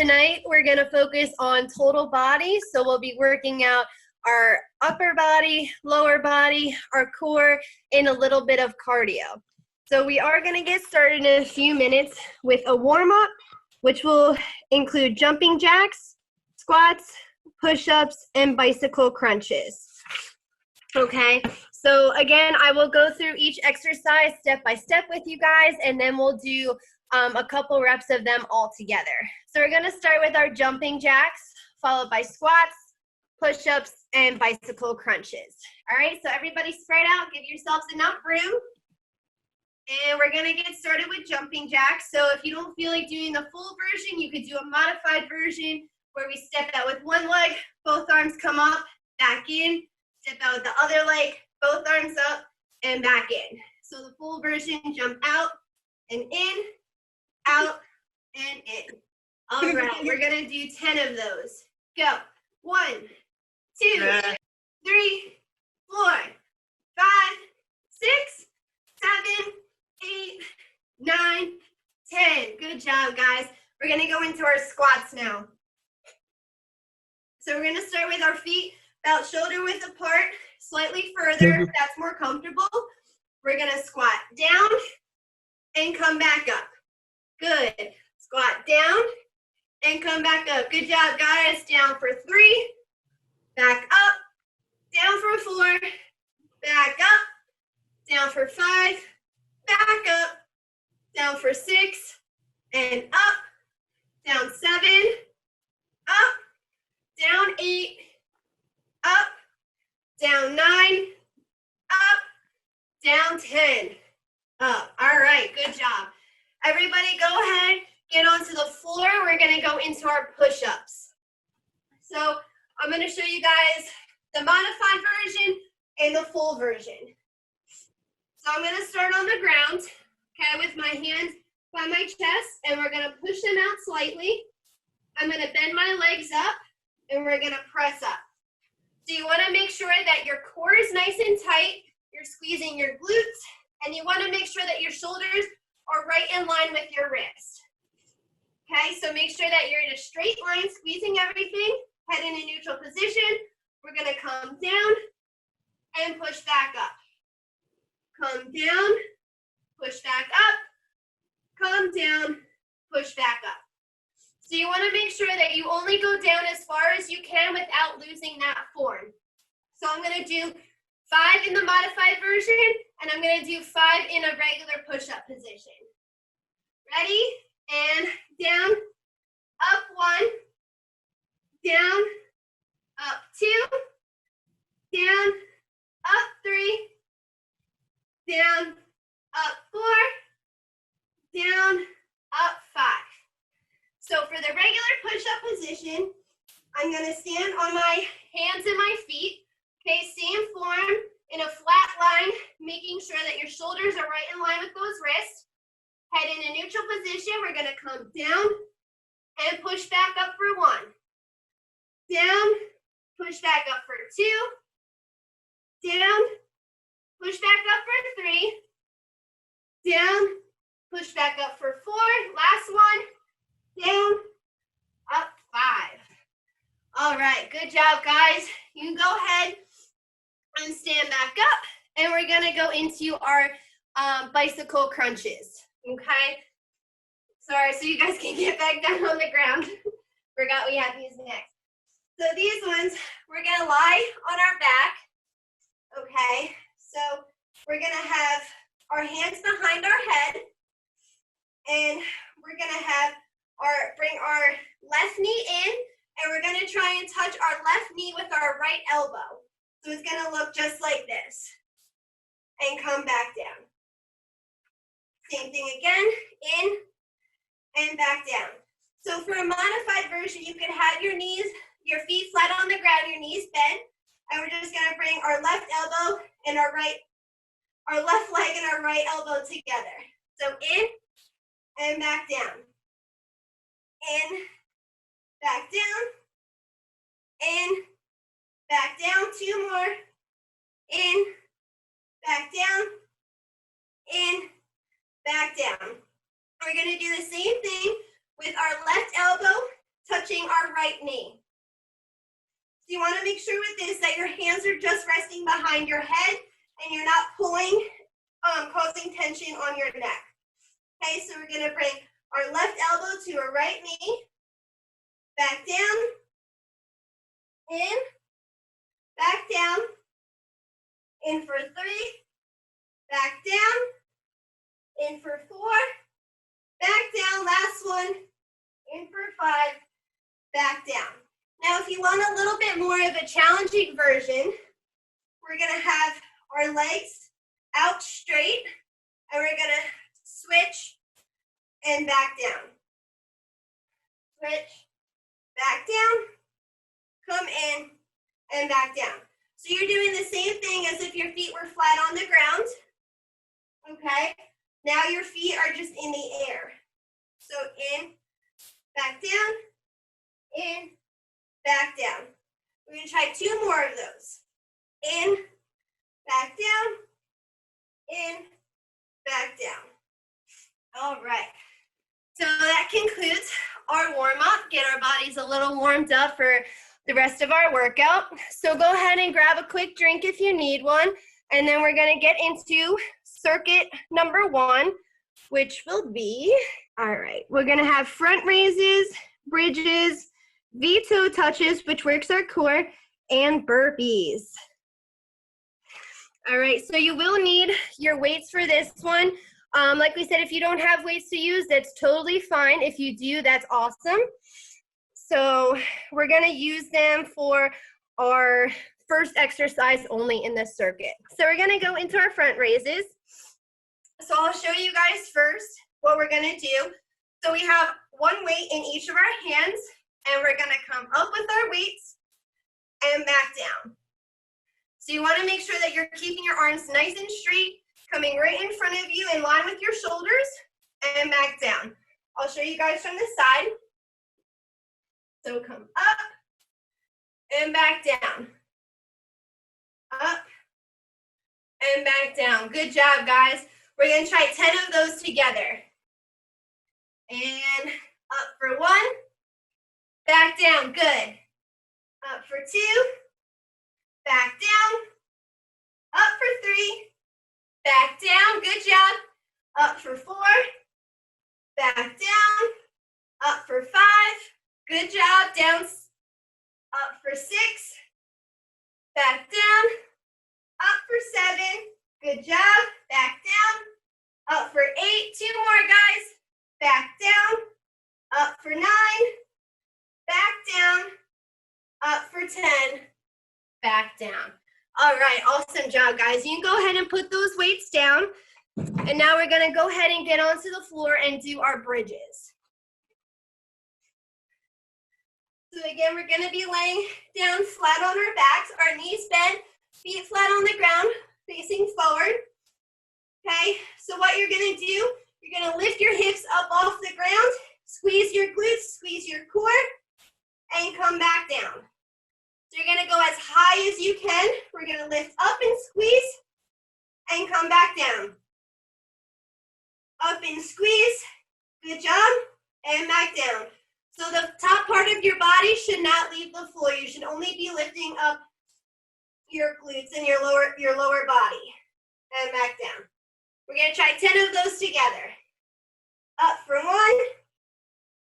tonight we're going to focus on total body. So we'll be working out our upper body, lower body, our core, and a little bit of cardio. So we are going to get started in a few minutes with a warm-up, which will include jumping jacks, squats, push-ups, and bicycle crunches. Okay, so again, I will go through each exercise step by step with you guys, and then we'll do a couple reps of them all together. So we're gonna start with our jumping jacks, followed by squats, push-ups, and bicycle crunches. All right, so everybody spread out, give yourselves enough room. And we're gonna get started with jumping jacks. So if you don't feel like doing the full version, you could do a modified version where we step out with one leg, both arms come up, back in, step out with the other leg, both arms up, and back in. So the full version, jump out and in, out, and in. All right, we're gonna do 10 of those. Go. 1, 2, 3, 4, 5, 6, 7, 8, 9, 10. Good job, guys. We're gonna go into our squats now. So we're gonna start with our feet about shoulder width apart, slightly further if that's more comfortable. We're gonna squat down and come back up. Good. Squat down and come back up. Good job, guys. Down for 3, back up, down for 4, back up, down for 5, back up, down for 6, and up, down 7, up, down 8, up, down 9, up, down 10, up. All right, good job. Everybody go ahead, get onto the floor. We're gonna go into our push-ups. So I'm gonna show you guys the modified version and the full version. So I'm gonna start on the ground, okay, with my hands by my chest, and we're gonna push them out slightly. I'm gonna bend my legs up, and we're gonna press up. So you wanna make sure that your core is nice and tight, you're squeezing your glutes, and you wanna make sure that your shoulders are right in line with your wrist. Okay, so make sure that you're in a straight line, squeezing everything, head in a neutral position. We're gonna come down and push back up. Come down, push back up, come down, push back up. So you wanna make sure that you only go down as far as you can without losing that form. So I'm gonna do 5 in the modified version, and I'm gonna do 5 in a regular push-up position. Ready? And down, up 1, down, up 2, down, up 3, down, up 4, down, up 5. So for the regular push-up position, I'm gonna stand on my hands and my feet. Okay, same form in a flat line, making sure that your shoulders are right in line with those wrists. Head in a neutral position. We're gonna come down and push back up for 1. Down, push back up for 2. Down, push back up for 3. Down, push back up for 4. Last one. Down, up 5. All right, good job, guys. You can go ahead and stand back up, and we're gonna go into our bicycle crunches, okay? Sorry, so you guys can get back down on the ground. Forgot we had these next. So these ones, we're gonna lie on our back, okay? So we're gonna have our hands behind our head, and we're gonna have bring our left knee in, and we're gonna try and touch our left knee with our right elbow. So it's gonna look just like this, and come back down. Same thing again, in and back down. So for a modified version, you can have your feet flat on the ground, your knees bent, and we're just gonna bring our left elbow and our left leg and our right elbow together. So in and back down. In, back down, in, back down, 2 more, in, back down, in, back down. We're gonna do the same thing with our left elbow touching our right knee. So you want to make sure with this that your hands are just resting behind your head and you're not pulling, causing tension on your neck. Okay, so we're going to bring our left elbow to our right knee, back down, in, back down, in for 3, back down, in for 4, back down, last one, in for 5, back down. Now, if you want a little bit more of a challenging version, we're gonna have our legs out straight, and we're gonna switch and back down. Switch, back down, come in, and back down. So you're doing the same thing as if your feet were flat on the ground, okay? Now your feet are just in the air. So in, back down, in, back down. We're gonna try 2 more of those. In, back down, in, back down. All right. So that concludes our warm-up. Get our bodies a little warmed up for the rest of our workout. So go ahead and grab a quick drink if you need one. And then we're gonna get into circuit number 1, which will be, all right, we're gonna have front raises, bridges, Veto Touches, which works our core, and burpees. All right, so you will need your weights for this one. Like we said, if you don't have weights to use, that's totally fine. If you do, that's awesome. So we're gonna use them for our first exercise only in this circuit. So we're gonna go into our front raises. So I'll show you guys first what we're gonna do. So we have one weight in each of our hands, and we're gonna come up with our weights and back down. So you wanna make sure that you're keeping your arms nice and straight, coming right in front of you in line with your shoulders, and back down. I'll show you guys from the side. So come up and back down. Up and back down. Good job, guys. We're gonna try 10 of those together. And up for 1, back down, good. Up for 2, back down. Up for 3, back down, good job. Up for 4, back down. Up for 5, good job. Down. Up for 6, back down. Up for 7, good job. Back down. Up for 8, 2 more, guys. Back down. Up for 9, back down. Up for 10, back down. All right, awesome job, guys. You can go ahead and put those weights down. And now we're gonna go ahead and get onto the floor and do our bridges. So again, we're gonna be laying down flat on our backs, our knees bent, feet flat on the ground, facing forward. Okay, so what you're gonna do, you're gonna lift your hips up off the ground, squeeze your glutes, squeeze your core, and come back down. So you're gonna go as high as you can. We're gonna lift up and squeeze, and come back down. Up and squeeze, good job, and back down. So the top part of your body should not leave the floor. You should only be lifting up your glutes and your lower body, and back down. We're gonna try 10 of those together. Up for 1,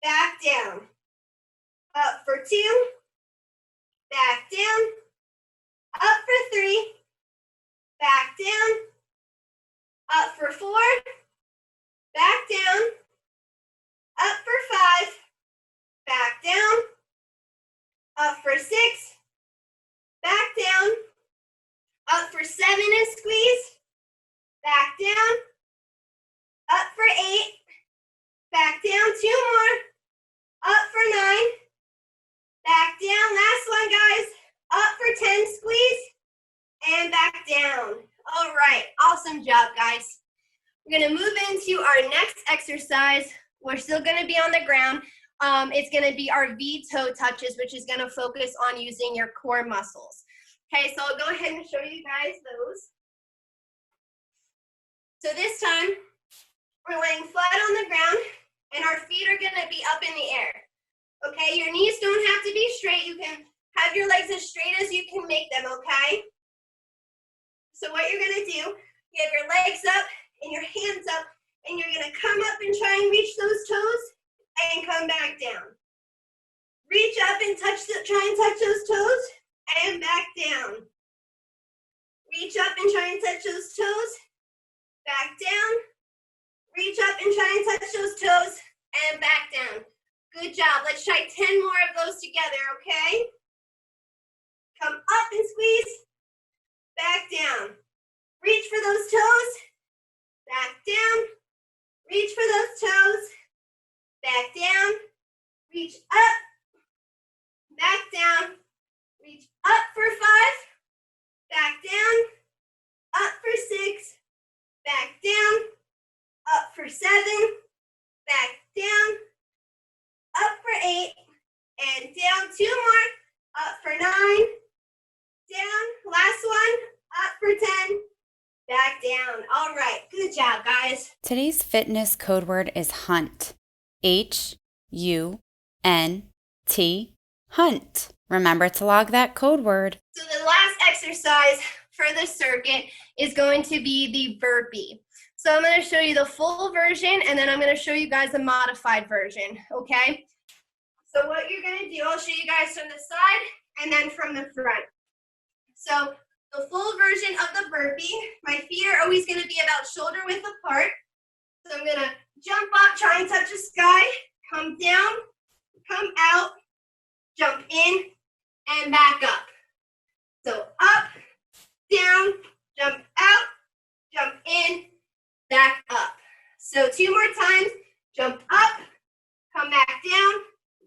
back down. Up for 2, back down. Up for 3, back down. Up for 4, back down. Up for 5, back down. Up for 6, back down. Up for 7 and squeeze, back down. Up for 8, back down. 2 more. Up for 9, back down. Last one, guys. Up for 10, squeeze, and back down. All right, awesome job, guys. We're gonna move into our next exercise. We're still gonna be on the ground. It's gonna be our Veto Touches, which is gonna focus on using your core muscles. Okay, so I'll go ahead and show you guys those. So this time, we're laying flat on the ground, and our feet are gonna be up in the air. Okay, your knees don't have to be straight. You can have your legs as straight as you can make them, okay? So what you're gonna do, you have your legs up and your hands up, and you're gonna come up and try and reach those toes and come back down. Reach up and try and touch those toes and back down. Reach up and try and touch those toes, back down. Reach up and try and touch those toes and back down. Good job. Let's try 10 more of those together, okay? Come up and squeeze, back down. Reach for those toes, back down. Reach for those toes, back down. Reach up, back down. Reach up for 5, back down. Up for 6, back down. Up for 7, back down. Up for 8, and down. 2 more. Up for 9, down. Last one. Up for 10, back down. All right, good job, guys. Today's fitness code word is hunt. H-U-N-T, hunt. Remember to log that code word. So the last exercise for the circuit is going to be the burpee. So I'm going to show you the full version, and then I'm going to show you guys a modified version, okay? So what you're going to do, I'll show you guys from the side and then from the front. So the full version of the burpee, my feet are always going to be about shoulder width apart. So I'm going to jump up, try and touch the sky, come down, come out, jump in, and back up. So up, down, jump out, jump in, back up. So 2 more times, jump up, come back down,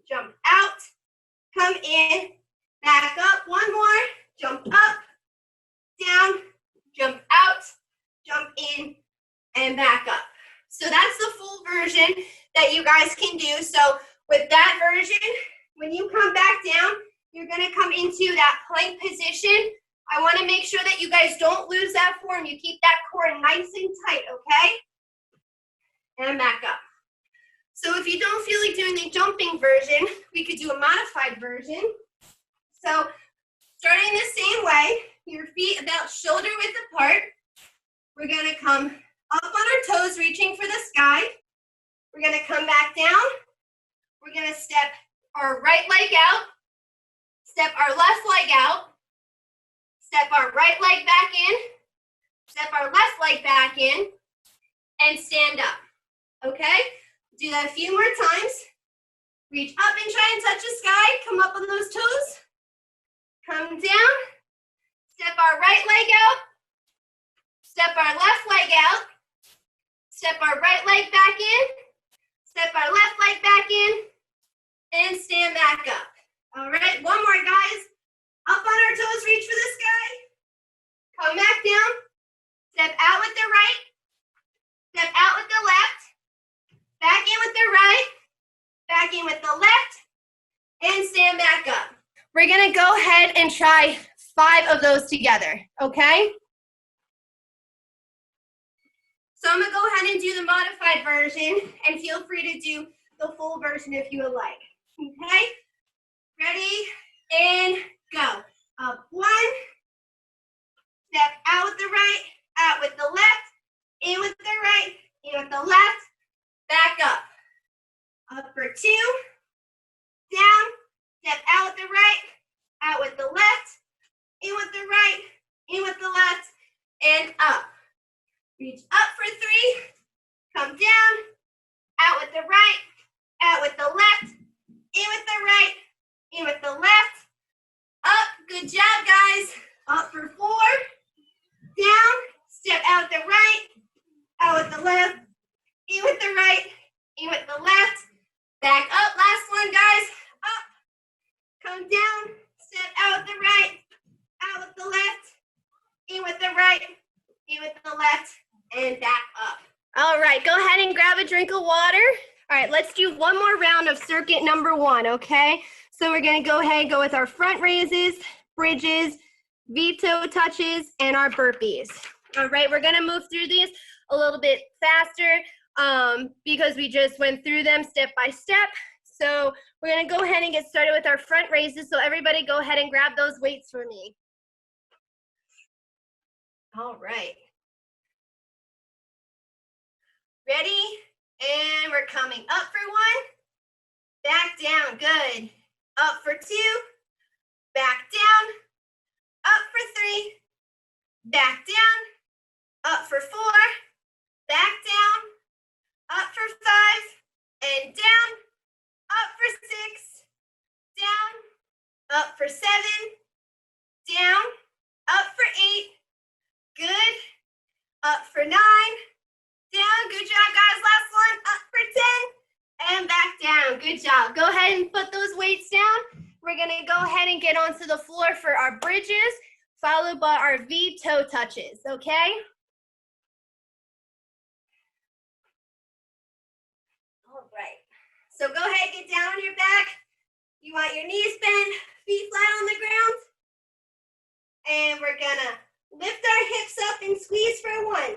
jump out, come in, back up. 1 more, jump up, down, jump out, jump in, and back up. So that's the full version that you guys can do. So with that version, when you come back down, you're gonna come into that plank position. I wanna make sure that you guys don't lose that form. You keep that core nice and tight, okay? And back up. So if you don't feel like doing the jumping version, we could do a modified version. So starting the same way, your feet about shoulder width apart. We're gonna come up on our toes, reaching for the sky. We're gonna come back down. We're gonna step our right leg out, step our left leg out, step our right leg back in, step our left leg back in, and stand up, okay? Do that a few more times. Reach up and try and touch the sky. Come up on those toes. Come down. Step our right leg out. Step our left leg out. Step our right leg back in. Step our left leg back in. And stand back up. All right, 1 more, guys. Up on our toes, reach for the sky. Come back down. Step out with the right. Step out with the left. Back in with the right. Back in with the left. And stand back up. We're gonna go ahead and try 5 of those together, okay? So I'm gonna go ahead and do the modified version, and feel free to do the full version if you would like, okay? Ready, and go. Up 1, step out with the right, out with the left, in with the right, in with the left, back up. Up for 2, down, step out with the right, out with the left, in with the right, in with the left, and up. Reach up for 3, come down, out with the right, out with the left, in with the right, in with the left, up. Good job, guys. Up for 4, down, step out the right, out with the left, in with the right, in with the left, back up. Last one, guys. Up, come down, step out the right, out with the left, in with the right, in with the left, and back up. All right, go ahead and grab a drink of water. All right, let's do 1 more round of circuit number 1, okay? So we're gonna go ahead and go with our front raises, bridges, veto touches, and our burpees. All right, we're gonna move through these a little bit faster because we just went through them step by step. So we're gonna go ahead and get started with our front raises. So everybody go ahead and grab those weights for me. All right. Ready? And we're coming up for 1, back down, good. Up for 2, back down, up for 3, back down, up for 4, back down, up for 5, and down, up for 6, down, up for 7, down, up for 8, good, up for 9, down, good job guys, last one, up for 10, and back down, good job. Go ahead and put those weights down. We're gonna go ahead and get onto the floor for our bridges, followed by our veto touches, okay? All right, so go ahead, get down on your back. You want your knees bent, feet flat on the ground. And we're gonna lift our hips up and squeeze for 1,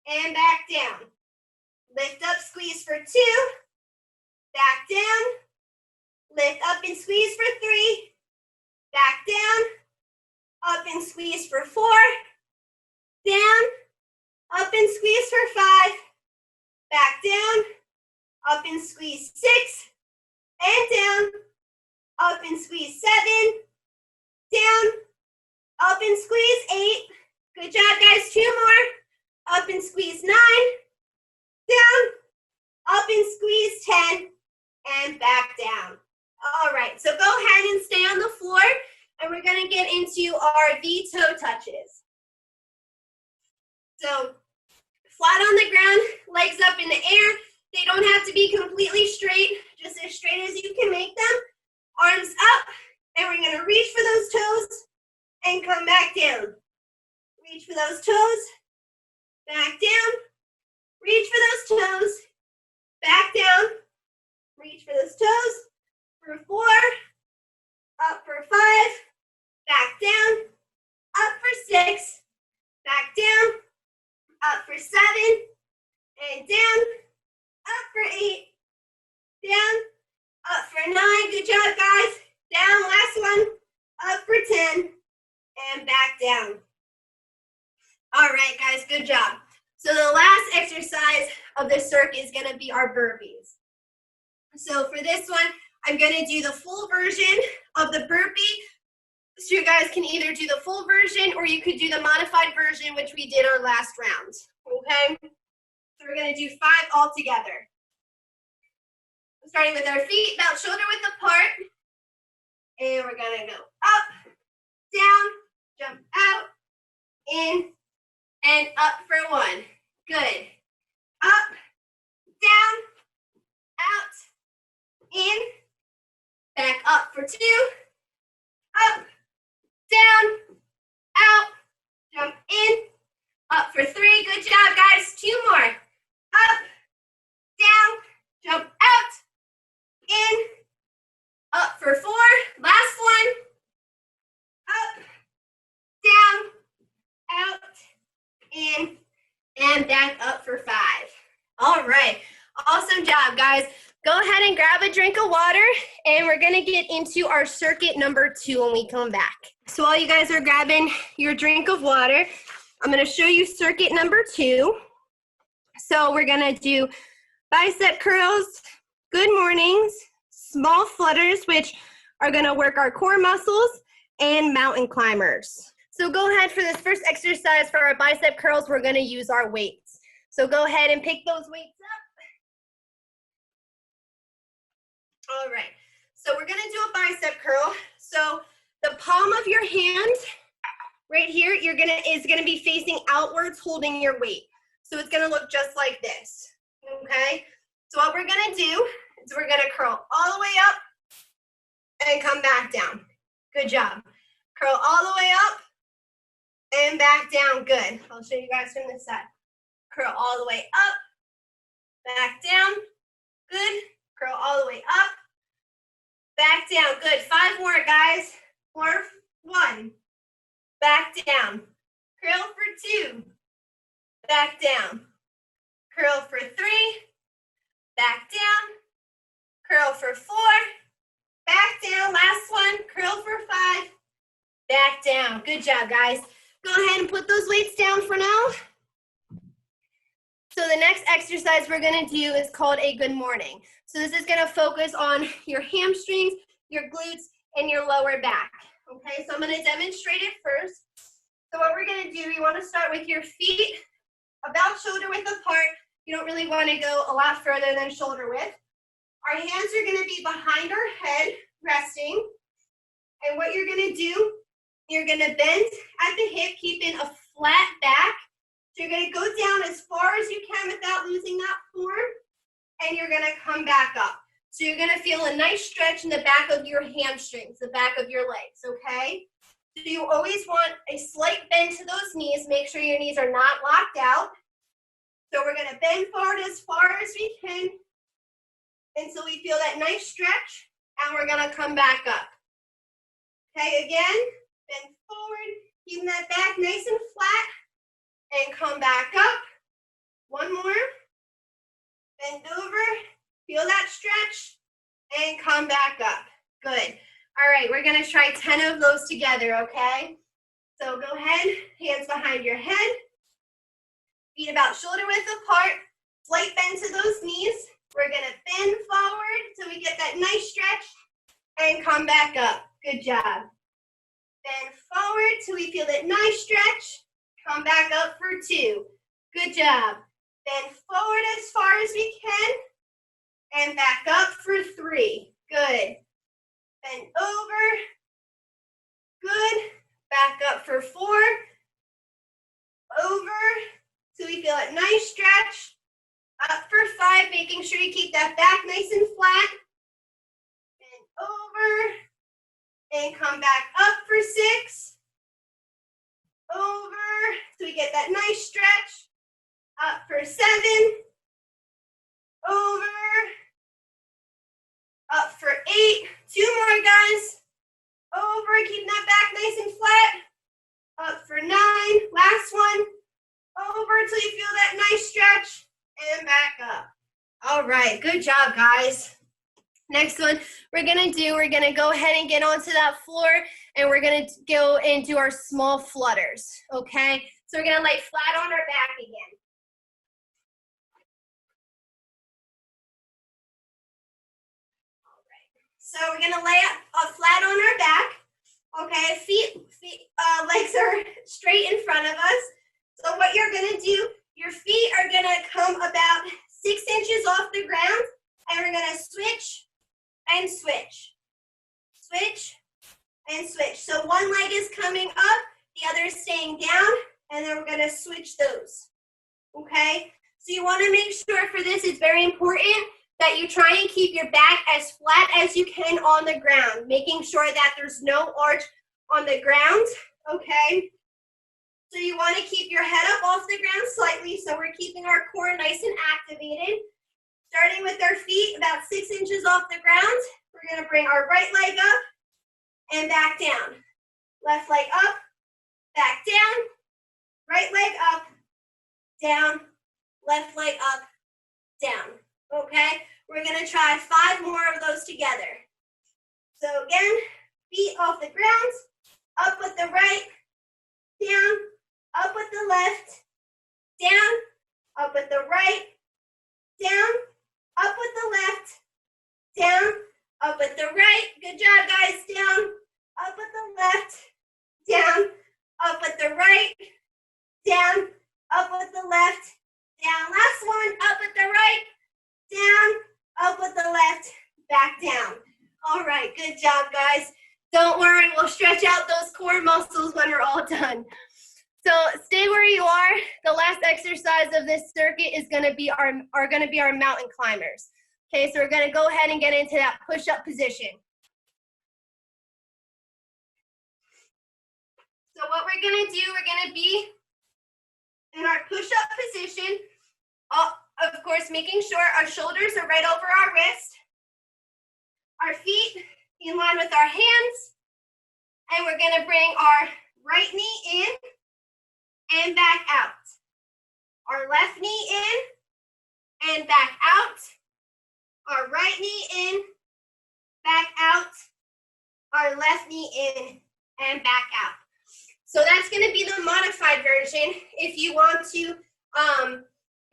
and back down. Lift up, squeeze for 2, back down. Lift up and squeeze for 3, back down. Up and squeeze for 4, down. Up and squeeze for 5, back down. Up and squeeze 6, and down. Up and squeeze 7, down. Up and squeeze 8. Good job, guys. 2 more. Up and squeeze 9, down. Up and squeeze 10, and back down. All right, so go ahead and stay on the floor, and we're gonna get into our veto touches. So flat on the ground, legs up in the air. They don't have to be completely straight, just as straight as you can make them. Arms up, and we're gonna reach for those toes and come back down. Reach for those toes, back down. Reach for those toes, back down. Reach for those toes for 4, up for 5, back down, up for 6, back down, up for 7, and down, up for 8, down, up for 9. Good job, guys. Down, last one, up for 10, and back down. All right, guys, good job. So the last exercise of this circuit is gonna be our burpees. So for this one, I'm gonna do the full version of the burpee. So you guys can either do the full version or you could do the modified version, which we did our last round, okay? So we're gonna do 5 all together. Starting with our feet about shoulder width apart. And we're gonna go up, down, jump out, in, and up for 1. Good. Up, down, out, in, back up for 2, up, down, out, jump in, up for 3. Good job, guys. 2 more. Up, down, jump out, in, up for 4. Last one. Up, down, out, in, and back up for 5. All right. Awesome job, guys. Go ahead and grab a drink of water, and we're gonna get into our circuit number 2 when we come back. So while you guys are grabbing your drink of water, I'm gonna show you circuit number 2. So we're gonna do bicep curls, good mornings, small flutters, which are gonna work our core muscles, and mountain climbers. So go ahead for this first exercise for our bicep curls, we're gonna use our weights. So go ahead and pick those weights up. All right, so we're gonna do a bicep curl. So the palm of your hand right here, is gonna be facing outwards, holding your weight. So it's gonna look just like this, okay? So what we're gonna do is we're gonna curl all the way up and come back down. Good job. Curl all the way up and back down, good. I'll show you guys from this side. Curl all the way up, back down, good. Curl all the way up, back down, good. 5 more, guys. 4, 1, back down. Curl for 2, back down. Curl for 3, back down. curl for 4, back down, last one, curl for 5, back down. Good job, guys. Go ahead and put those weights down for now. So the next exercise we're gonna do is called a good morning. So this is gonna focus on your hamstrings, your glutes, and your lower back. Okay, so I'm gonna demonstrate it first. So what we're gonna do, you wanna start with your feet about shoulder width apart. You don't really wanna go a lot further than shoulder width. Our hands are gonna be behind our head, resting. And what you're gonna do, you're gonna bend at the hip, keeping a flat back. So you're gonna go down as far as you can without losing that form, and you're gonna come back up. So you're gonna feel a nice stretch in the back of your hamstrings, the back of your legs, okay? So you always want a slight bend to those knees. Make sure your knees are not locked out. So we're gonna bend forward as far as we can until we feel that nice stretch, and we're gonna come back up. Okay, again, bend forward, keeping that back nice and flat, and come back up. One more. Bend over, feel that stretch, and come back up. Good. All right, we're gonna try 10 of those together, okay? So go ahead, hands behind your head, feet about shoulder width apart, slight bend to those knees. We're gonna bend forward so we get that nice stretch, and come back up. Good job. Bend forward till we feel that nice stretch. Come back up for 2. Good job. Bend forward as far as we can, and back up for 3. Good. Bend over. Good. Back up for 4. Over. So we feel a nice stretch. Up for 5, making sure you keep that back nice and flat. Bend over. And come back up for 6. Over. So we get that nice stretch. Up for 7. Over. Up for 8. 2 more, guys. Over. Keep that back nice and flat. Up for 9. Last one. Over till you feel that nice stretch. And back up. All right. Good job, guys. Next one we're gonna go ahead and get onto that floor, and we're gonna go into our small flutters, okay? So we're gonna lay flat on our back again. All right. So we're gonna lay flat on our back, okay? Legs are straight in front of us. So what you're gonna do, your feet are gonna come about 6 inches off the ground, and we're gonna switch and switch, switch and switch. So one leg is coming up, the other is staying down, and then we're gonna switch those, okay? So you wanna make sure for this, it's very important that you try and keep your back as flat as you can on the ground, making sure that there's no arch on the ground, okay? So you wanna keep your head up off the ground slightly, so we're keeping our core nice and activated. Starting with our feet about 6 inches off the ground, we're gonna bring our right leg up and back down. Left leg up, back down, right leg up, down, left leg up, down, okay? We're gonna try 5 more of those together. So again, feet off the ground, up with the right, down, up with the left, down, up with the right, down, up with the left, down, up with the right. Good job, guys. Down, up with the left, down, up with the right, down, up with the left, down. Last one, up with the right, down, up with the left, back down. All right, good job, guys. Don't worry, we'll stretch out those core muscles when we're all done. So stay where you are. The last exercise of this circuit is going to be our mountain climbers. Okay, so we're going to go ahead and get into that push-up position. So what we're going to do, we're going to be in our push-up position. Of course, making sure our shoulders are right over our wrist. Our feet in line with our hands. And we're going to bring our right knee in and back out. Our left knee in and back out. our right knee in, back out, our left knee in, and back out. So that's going to be the modified version. If you want to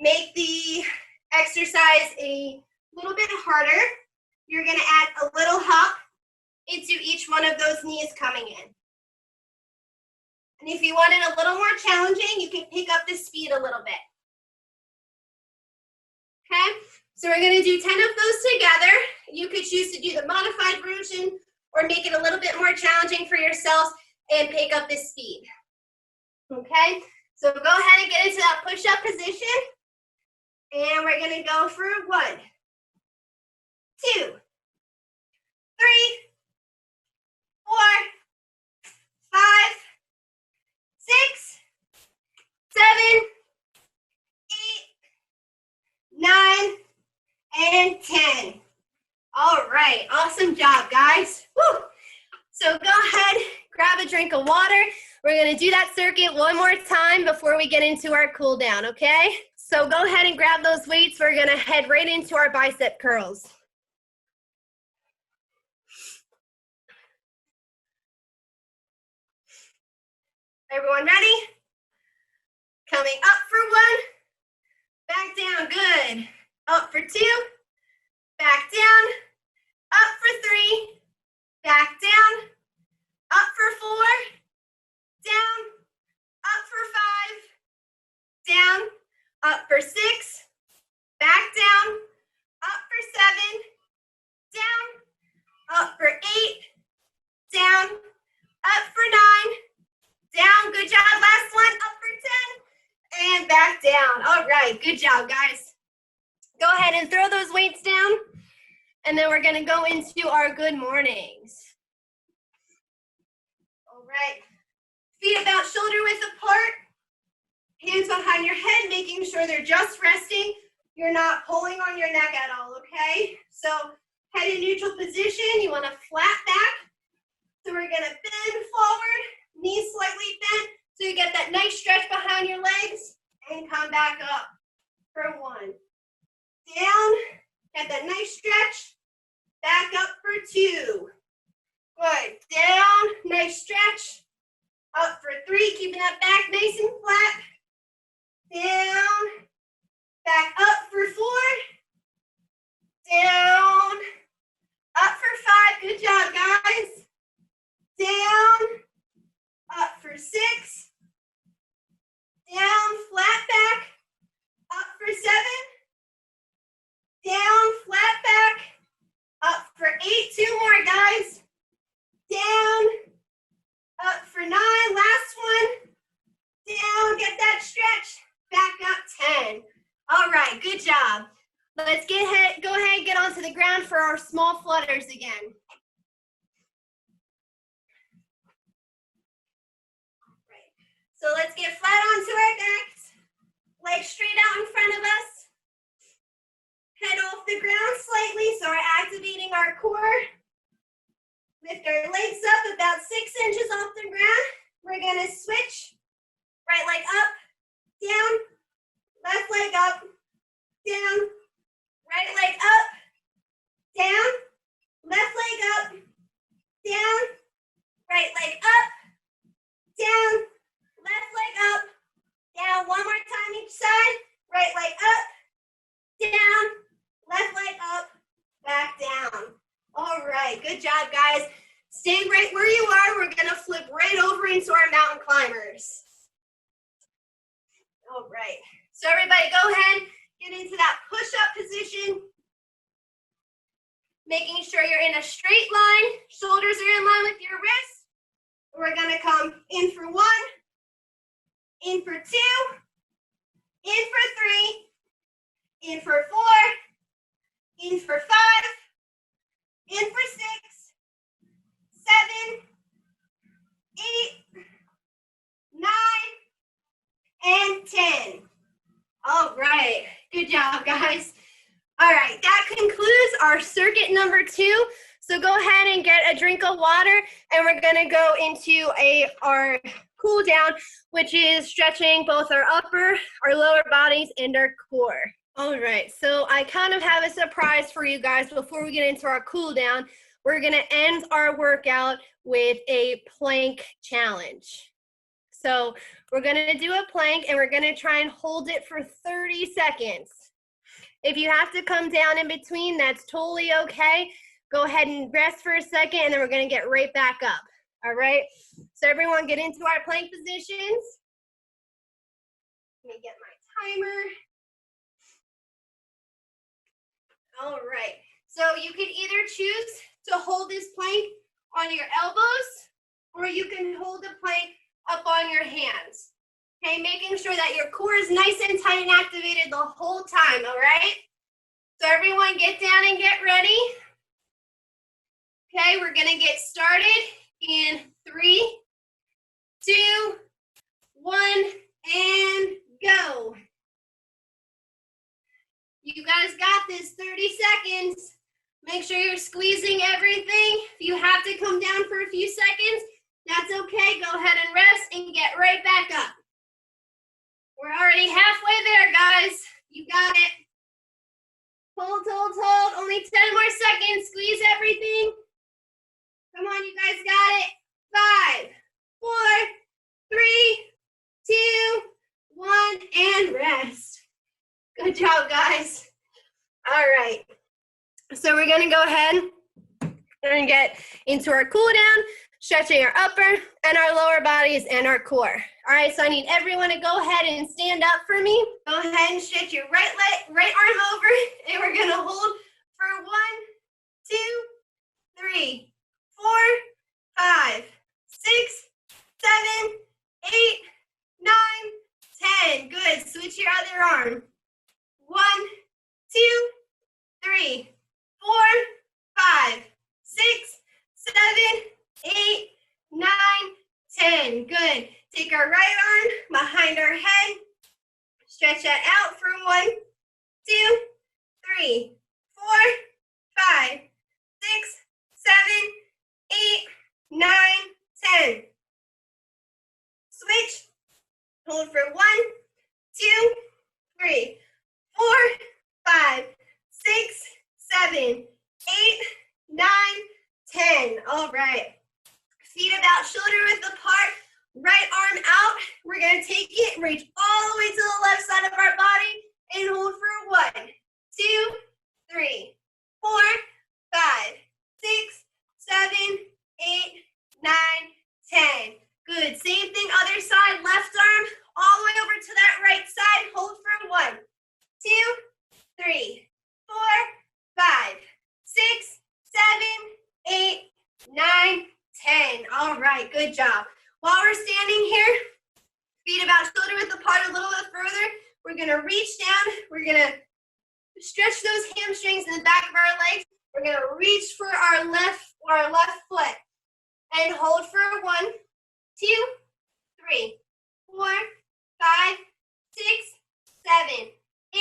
make the exercise a little bit harder, you're going to add a little hop into each one of those knees coming in. And if you want it a little more challenging, you can pick up the speed a little bit. Okay, so we're going to do 10 of those together. You could choose to do the modified version or make it a little bit more challenging for yourselves and pick up the speed. Okay, so go ahead and get into that push-up position. And we're going to go for 1, 2, 3, 4, 5, 6, 7, 8, 9, and 10. All right, awesome job, guys. Woo. So go ahead, grab a drink of water. We're gonna do that circuit one more time before we get into our cool down, okay? So go ahead and grab those weights. We're gonna head right into our bicep curls. Everyone ready? Coming up for 1, back down, good. Up for 2, back down, up for 3, back down, up for 4, down, up for 5, down, up for 6, back down, up for 7, down, up for 8, down, up for 9, down, good job, last one, up for 10, and back down. All right, good job, guys. Go ahead and throw those weights down, and then we're gonna go into our good mornings. All right, feet about shoulder width apart, hands behind your head, making sure they're just resting. You're not pulling on your neck at all, okay? So head in neutral position, you wanna flat back. So we're gonna bend forward, knees slightly bent, so you get that nice stretch behind your legs, and come back up for 1. Down, get that nice stretch, back up for 2. Good, down, nice stretch, up for 3, keeping that back nice and flat. Down, back up for 4, down, up for 5, good job, guys. Down, up for 6, down, flat back, up for 7, down, flat back, up for 8, 2 more, guys. Down, up for 9, last one. Down, get that stretch, back up 10. All right, good job. Let's go ahead and get onto the ground for our small flutters again. Right. So let's get flat onto our backs, legs straight out in front of us. Head off the ground slightly, so we're activating our core. Lift our legs up about 6 inches off the ground. We're gonna switch. Right leg up, down, left leg up, down, right leg up, down, left leg up, down, right leg up, down, left leg up, down. One more time each side. Right leg up, down, left leg up, back down. All right, good job, guys. Stay right where you are. We're gonna flip right over into our mountain climbers. All right, so everybody go ahead, get into that push-up position. Making sure you're in a straight line, shoulders are in line with your wrists. We're gonna come in for 1, in for 2, in for 3, in for 4, in for 5, in for 6, 7, 8, 9, and 10. All right, good job, guys. All right, that concludes our circuit number 2. So go ahead and get a drink of water, and we're gonna go into our cool down, which is stretching both our upper, our lower bodies, and our core. All right, so I kind of have a surprise for you guys before we get into our cool down. We're gonna end our workout with a plank challenge. So we're gonna do a plank and we're gonna try and hold it for 30 seconds. If you have to come down in between, that's totally okay. Go ahead and rest for a second and then we're gonna get right back up, all right? So everyone get into our plank positions. Let me get my timer. All right, so you can either choose to hold this plank on your elbows or you can hold the plank up on your hands. Okay, making sure that your core is nice and tight and activated the whole time, all right? So everyone get down and get ready. Okay, we're gonna get started in 3, 2, 1, and go. You guys got this, 30 seconds. Make sure you're squeezing everything. If you have to come down for a few seconds, that's okay. Go ahead and rest and get right back up. We're already halfway there, guys. You got it. Hold, hold, hold. Only 10 more seconds. Squeeze everything. Come on, you guys got it. 5, 4, 3, 2, 1, and rest. Good job, guys. All right. So we're going to go ahead and get into our cool down, stretching our upper and our lower bodies and our core. All right, so I need everyone to go ahead and stand up for me. Go ahead and stretch your right leg, right arm over, and we're going to hold for 1, 2, 3, 4, 5, 6, 7, 8, 9, 10. Good. Switch your other arm. 1, 2, 3, 4, 5, 6, 7, 8, 9, 10. Good. Take our right arm behind our head. Stretch that out for 1, 2, 3, 4, 5, 6, 7, 8, 9, 10. Switch. Hold for 1, 2, 3, 4, 5, 6, 7, 8, 9, 10. All right. Feet about shoulder width apart. Right arm out. We're going to take it, reach all the way to the left side of our body, and hold for 1, 2, 3, 4, 5, 6, 7, 8, 9, 10. Good. Same thing, other side, left arm, all the way over to that right side. Hold for 1, 2, 3, 4, 5, 6, 7, 8, 9, 10. All right, good job. While we're standing here, feet about shoulder width apart a little bit further, we're going to reach down. We're going to stretch those hamstrings in the back of our legs. We're going to reach for our left foot and hold for 1, 2, 3, 4, 5, 6, 7, 8,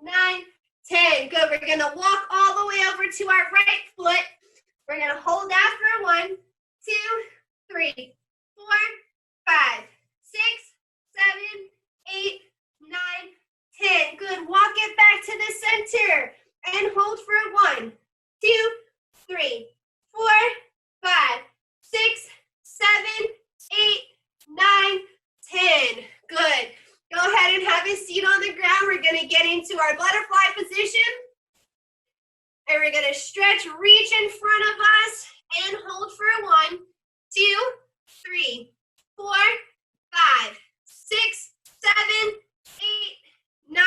9, 10. Good. We're going to walk all the way over to our right foot. We're going to hold that for 1, 2, 3, 4, 5, 6, 7, 8, 9, 10. Good. Walk it back to the center and hold for 1, 2, 3, 4, 5, 6, 7, 8, 9, 10. Good. Go ahead and have a seat on the ground. We're going to get into our butterfly position. And we're going to stretch, reach in front of us, and hold for 1, 2, 3, 4, 5, 6, 7, 8, 9,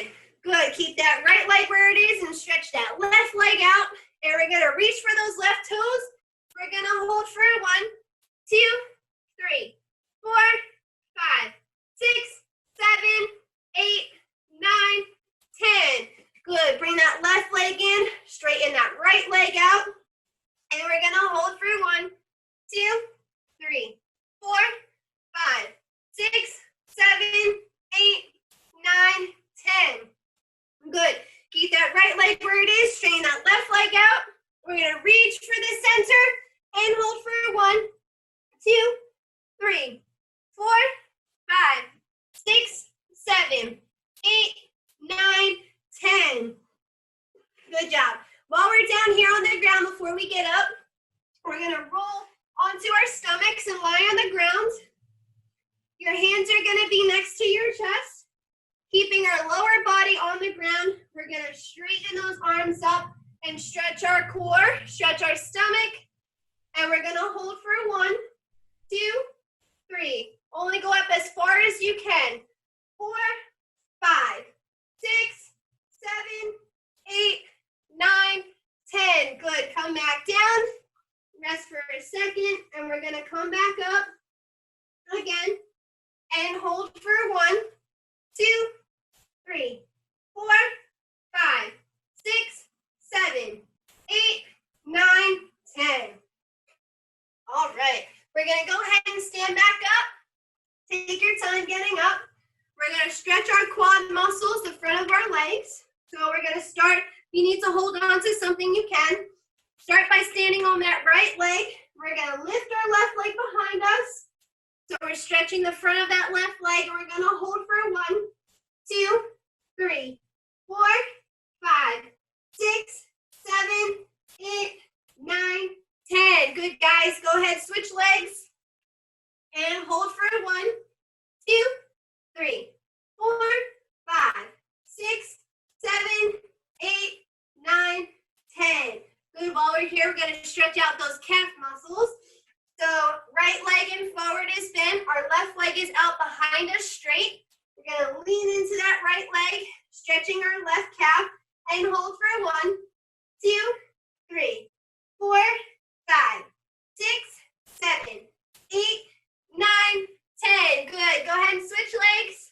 10. Good. Keep that right leg where it is and stretch that left leg out. And we're going to reach for those left toes. We're going to hold for 1, 2, 3, 4, 5, 6, 7, 8, 9, 10. Good. Bring that left leg in, straighten that right leg out. And we're going to hold for 1, 2, 3, 4, 5, 6, 7, 8, 9, 10. Good. Keep that right leg where it is, straighten that left leg out. We're going to reach for the center and hold for 1, 2, 3, 4, 5, 6, 7, 8, Good job. While we're down here on the ground, before we get up, we're gonna roll onto our stomachs and lie on the ground. Your hands are gonna be next to your chest. Keeping our lower body on the ground, we're gonna straighten those arms up and stretch our core, stretch our stomach, and we're gonna hold for 1, 2, 3. Only go up as far as you can. 4, 5, 6, 7, 8, 9, 10. Good. Come back down. Rest for a second, and we're gonna come back up again and hold for 1, 2, 3, 4, 5, 6, 7, 8, 9, 10. All right. We're gonna go ahead and stand back up. Take your time getting up. We're gonna stretch our quad muscles, the front of our legs. So we're gonna start, if you need to hold on to something, you can. Start by standing on that right leg. We're gonna lift our left leg behind us. So we're stretching the front of that left leg. We're gonna hold for 1, 2, 3, 4, 5, 6, 7, 8, 9, 10. Good, guys. Go ahead, switch legs. And hold for 1, 2, 3, 4, 5, 6, 7, 8, 9, 10. Good. While we're here, we're going to stretch out those calf muscles. So right leg and forward is bent. Our left leg is out behind us straight. We're going to lean into that right leg, stretching our left calf, and hold for 1, 2, 3, 4, 5, 6, 7, 8, 9, 10. Good. Go ahead and switch legs.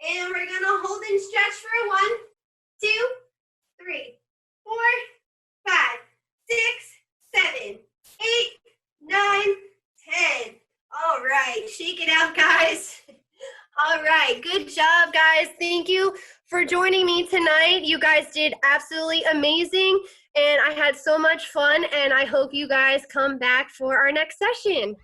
And we're going to hold and stretch for 1, 2, 3, 4, 5, 6, 7, 8, 9, 10. All right. Shake it out, guys. All right. Good job, guys. Thank you for joining me tonight. You guys did absolutely amazing. And I had so much fun. And I hope you guys come back for our next session.